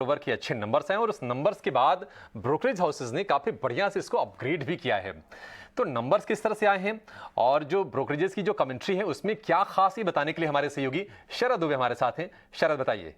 Rover के अच्छे numbers हैं और उस नंबर्स के बाद ब्रोकरेज हाउसेज ने काफ़ी बढ़िया से इसको अपग्रेड भी किया है। तो नंबर्स किस तरह से आए हैं और जो ब्रोकरेजेस की जो कमेंट्री है उसमें क्या खास, ये बताने के लिए हमारे सहयोगी शरद दुबे हमारे साथ हैं। शरद, बताइए।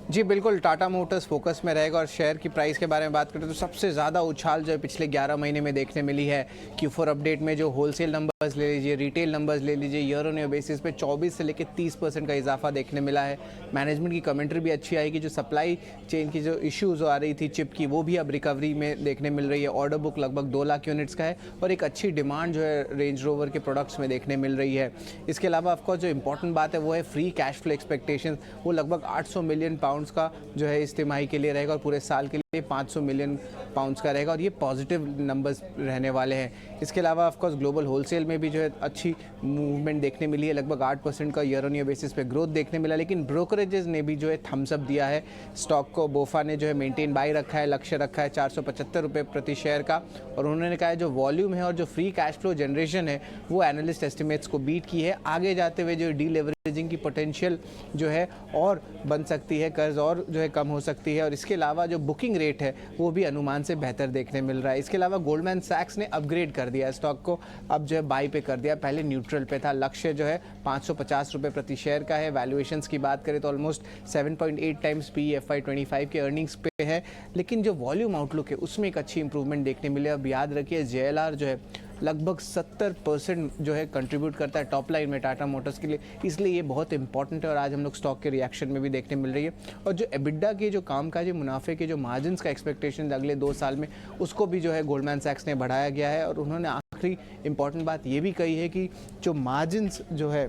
जी बिल्कुल, टाटा मोटर्स फोकस में रहेगा और शेयर की प्राइस के बारे में बात करें तो सबसे ज़्यादा उछाल जो है पिछले 11 महीने में देखने मिली है। Q4 अपडेट में जो होलसेल नंबर्स ले लीजिए, रिटेल नंबर्स ले लीजिए, ईयर ऑन ईयर बेसिस पे 24 से लेकर 30% का इजाफा देखने मिला है। मैनेजमेंट की कमेंट्री भी अच्छी आएगी। जो सप्लाई चेन की जो इश्यूज आ रही थी चिप की, वो भी अब रिकवरी में देखने मिल रही है। ऑर्डर बुक लगभग 2 लाख यूनिट्स का है और एक अच्छी डिमांड जो है रेंज रोवर के प्रोडक्ट्स में देखने मिल रही है। इसके अलावा ऑफकोर्स जो इंपॉर्टेंट बात है वो है फ्री कैश फ्लो एक्सपेक्टेशन। वो लगभग 800 मिलियन पाउंड्स का जो है इस तिमाही के लिए रहेगा और पूरे साल के लिए 500 मिलियन पाउंड्स का रहेगा और ये पॉजिटिव नंबर्स रहने वाले हैं। इसके अलावा ऑफकोर्स ग्लोबल होलसेल में भी जो है अच्छी मूवमेंट देखने मिली है। लगभग 8% का ईयर ऑन ईयर बेसिस पे ग्रोथ देखने मिला। लेकिन ब्रोकरेजेस ने भी जो है थम्स अप दिया है स्टॉक को। बोफा ने जो है मेंटेन बाई रखा है, लक्ष्य रखा है 475 रुपये प्रति शेयर का और उन्होंने कहा है जो वॉल्यूम है और जो फ्री कैश फ्लो जनरेशन है वो एनालिस्ट एस्टिमेट्स को बीट की है। आगे जाते हुए जो डीलेवरेजिंग की पोटेंशियल जो है और बन सकती है, कर्ज और जो है कम हो सकती है और इसके अलावा जो बुकिंग रेट है वो भी अनुमान से बेहतर देखने मिल रहा है। इसके अलावा गोल्डमैन सैक्स ने अपग्रेड कर दिया स्टॉक को, अब जो है बाई पे कर दिया, पहले न्यूट्रल पे था। लक्ष्य जो है 550 रुपये प्रति शेयर का है। वैल्यूएशंस की बात करें तो ऑलमोस्ट 7.8 टाइम्स पी FY25 के अर्निंग्स पे है। लेकिन जो वॉल्यूम आउटलुक है उसमें एक अच्छी इंप्रूवमेंट देखने मिले। अब याद रखिए JLR जो है लगभग 70% जो है कंट्रीब्यूट करता है टॉप लाइन में टाटा मोटर्स के लिए, इसलिए ये बहुत इंपॉर्टेंट है और आज हम लोग स्टॉक के रिएक्शन में भी देखने मिल रही है। और जो एबिडा के जो कामकाजी मुनाफे के जो मार्जिन्स का एक्सपेक्टेशन अगले 2 साल में, उसको भी जो है गोल्डमैन सैक्स ने बढ़ाया गया है और उन्होंने आखिरी इंपॉर्टेंट बात ये भी कही है कि जो मार्जिन्स जो है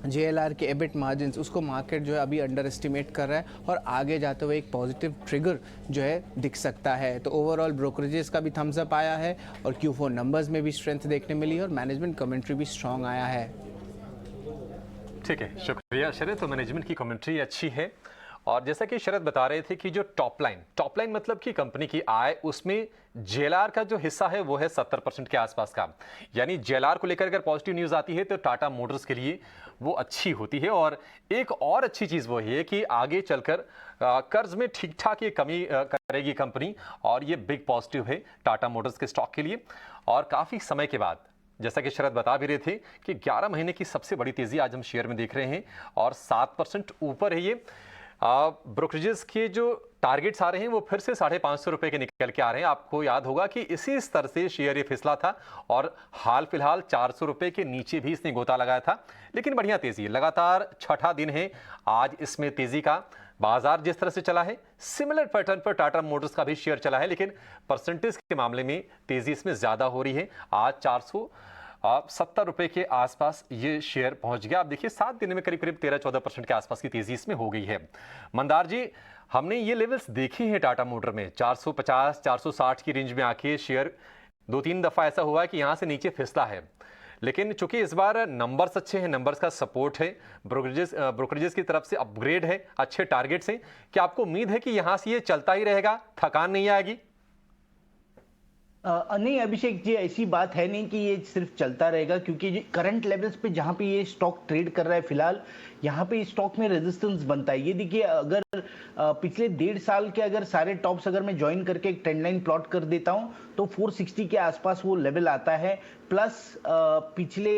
JLR के एबिट मार्जिन्स, उसको मार्केट जो है अभी अंडर एस्टिमेट कर रहा है और आगे जाते हुए एक पॉजिटिव ट्रिगर जो है दिख सकता है। तो ओवरऑल ब्रोकरेजेस का भी थम्स अप आया है और Q4 नंबर्स में भी स्ट्रेंथ देखने मिली है और मैनेजमेंट कमेंट्री भी स्ट्रांग आया है। ठीक है, शुक्रिया शरद। तो मैनेजमेंट की कमेंट्री अच्छी है और जैसा कि शरद बता रहे थे कि जो टॉप लाइन मतलब कि कंपनी की आय, उसमें JLR का जो हिस्सा है वो है 70% के आसपास का। यानी JLR को लेकर अगर पॉजिटिव न्यूज़ आती है तो टाटा मोटर्स के लिए वो अच्छी होती है। और एक और अच्छी चीज़ वो है कि आगे चलकर कर्ज में ठीक ठाक ये कमी करेगी कंपनी और ये बिग पॉजिटिव है टाटा मोटर्स के स्टॉक के लिए। और काफ़ी समय के बाद, जैसा कि शरद बता भी रहे थे कि 11 महीने की सबसे बड़ी तेज़ी आज हम शेयर में देख रहे हैं और 7% ऊपर है ये। ब्रोकरेजेस के जो टारगेट्स आ रहे हैं वो फिर से 550 रुपये के निकल के आ रहे हैं। आपको याद होगा कि इसी स्तर से शेयर ये फिसला था और हाल फिलहाल 400 रुपये के नीचे भी इसने गोता लगाया था। लेकिन बढ़िया तेजी, लगातार छठा दिन है आज इसमें तेजी का। बाजार जिस तरह से चला है सिमिलर पैटर्न पर टाटा मोटर्स का भी शेयर चला है, लेकिन परसेंटेज के मामले में तेजी इसमें ज्यादा हो रही है। आज 470 रुपए के आसपास ये शेयर पहुंच गया। आप देखिए 7 दिन में करीब करीब 13-14% के आसपास की तेजी इसमें हो गई है। मंदार जी, हमने ये लेवल्स देखे हैं टाटा मोटर में, 450-460 की रेंज में आके शेयर 2-3 दफा ऐसा हुआ है कि यहां से नीचे फिसला है। लेकिन चूंकि इस बार नंबर्स अच्छे हैं, नंबर्स का सपोर्ट है, ब्रोकरेजेस की तरफ से अपग्रेड है, अच्छे टारगेट्स हैं, क्या आपको उम्मीद है कि यहां से ये चलता ही रहेगा, थकान नहीं आएगी? नहीं अभिषेक जी, ऐसी बात है नहीं कि ये सिर्फ चलता रहेगा, क्योंकि करंट लेवल्स पे जहां पे ये स्टॉक ट्रेड कर रहा है फिलहाल, यहाँ पे स्टॉक में रेजिस्टेंस बनता है। ये देखिए, अगर पिछले 1.5 साल के अगर सारे टॉप्स अगर मैं ज्वाइन करके एक ट्रेंड लाइन प्लॉट कर देता हूँ तो 460 के आसपास वो लेवल आता है। प्लस पिछले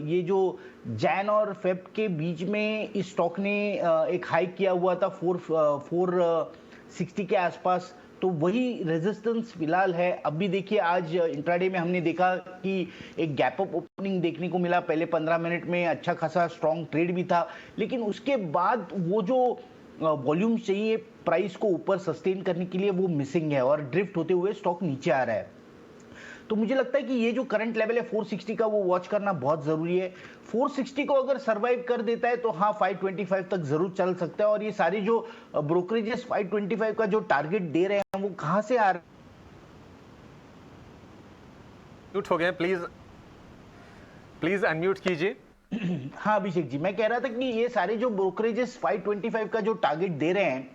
ये जो जैन और फेब के बीच में इस स्टॉक ने एक हाइक किया हुआ था 460 के आसपास, तो वही रेजिस्टेंस फिलहाल है। अभी देखिए, आज इंट्राडे में हमने देखा कि एक गैप अप ओपनिंग देखने को मिला। पहले 15 मिनट में अच्छा खासा स्ट्रॉन्ग ट्रेड भी था, लेकिन उसके बाद वो जो वॉल्यूम चाहिए प्राइस को ऊपर सस्टेन करने के लिए वो मिसिंग है और ड्रिफ्ट होते हुए स्टॉक नीचे आ रहा है। तो मुझे लगता है कि ये जो करंट लेवल है 460 का, वो वॉच करना बहुत जरूरी है। 460 को अगर सरवाइव कर देता है तो हाँ 525 तक जरूर चल सकता है। और ये सारी जो ब्रोकरेजेस 525 का जो टारगेट दे रहे हैं वो कहां से आ रहे हैं? म्यूट हो गए, प्लीज अनम्यूट कीजिए। हाँ अभिषेक जी, मैं कह रहा था कि ये सारे जो ब्रोकरेजेस 525 का जो टारगेट दे रहे हैं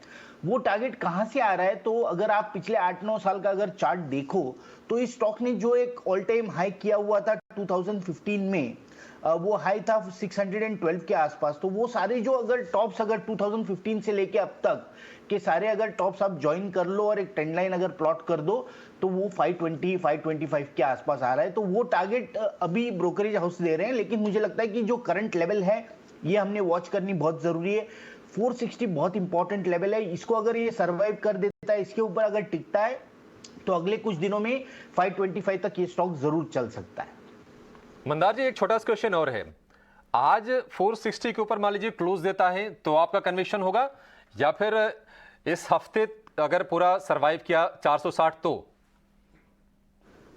वो टारगेट कहां से आ रहा है? तो अगर आप पिछले 8-9 साल का अगर चार्ट देखो तो इस स्टॉक ने जो एक ऑल टाइम हाई किया हुआ था 2015 में, वो हाई था 612 के आसपास। तो वो सारे जो अगर टॉप्स अगर 2015 से लेके अब तक के सारे अगर टॉप्स आप ज्वाइन कर लो और एक ट्रेंड लाइन अगर प्लॉट कर दो तो वो 520 525 के आसपास आ रहा है। तो वो टारगेट अभी ब्रोकरेज हाउस दे रहे हैं, लेकिन मुझे लगता है कि जो करंट लेवल है ये हमने वॉच करनी बहुत जरूरी है। 460 बहुत इंपॉर्टेंट लेवल है, इसको अगर ये सर्वाइव कर देता है, इसके ऊपर अगर टिकता है तो अगले कुछ दिनों में 525 तक ये स्टॉक जरूर चल सकता है। मंदार जी, एक छोटा सा क्वेश्चन और है, आज 460 के ऊपर मान लीजिए क्लोज देता है तो आपका कन्विक्शन होगा, या फिर इस हफ्ते अगर पूरा सरवाइव किया 460 तो?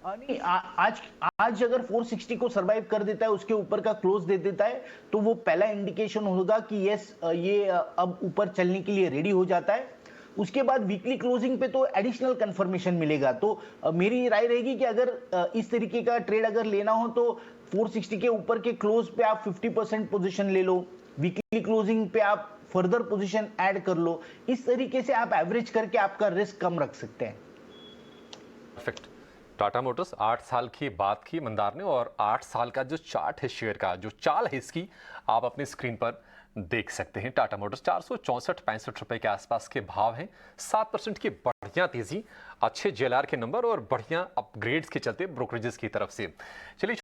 नहीं, आज अगर 460 को सरवाइव कर देता है, उसके ऊपर का क्लोज दे देता है, तो वो पहला इंडिकेशन होगा कि यस ये अब ऊपर चलने के लिए रेडी हो जाता है। उसके बाद वीकली क्लोजिंग पे तो एडिशनल कंफर्मेशन मिलेगा। तो मेरी राय रहेगी कि अगर इस तरीके का ट्रेड अगर लेना हो तो 460 के ऊपर के क्लोज पे आप 50% पोजीशन ले लो, वीकली क्लोजिंग पे आप फर्दर पोजीशन ऐड कर लो। इस तरीके से आप एवरेज करके आपका रिस्क कम रख सकते हैं। परफेक्ट। टाटा मोटर्स 8 साल की बात की मंदार ने, और 8 साल का जो चार्ट है शेयर का, जो चाल है इसकी, आप अपनी स्क्रीन पर देख सकते हैं। टाटा मोटर्स 464-65 रुपए के आसपास के भाव हैं, 7% की बढ़िया तेजी, अच्छे जेएलआर के नंबर और बढ़िया अपग्रेड्स के चलते ब्रोकरेजेस की तरफ से। चलिए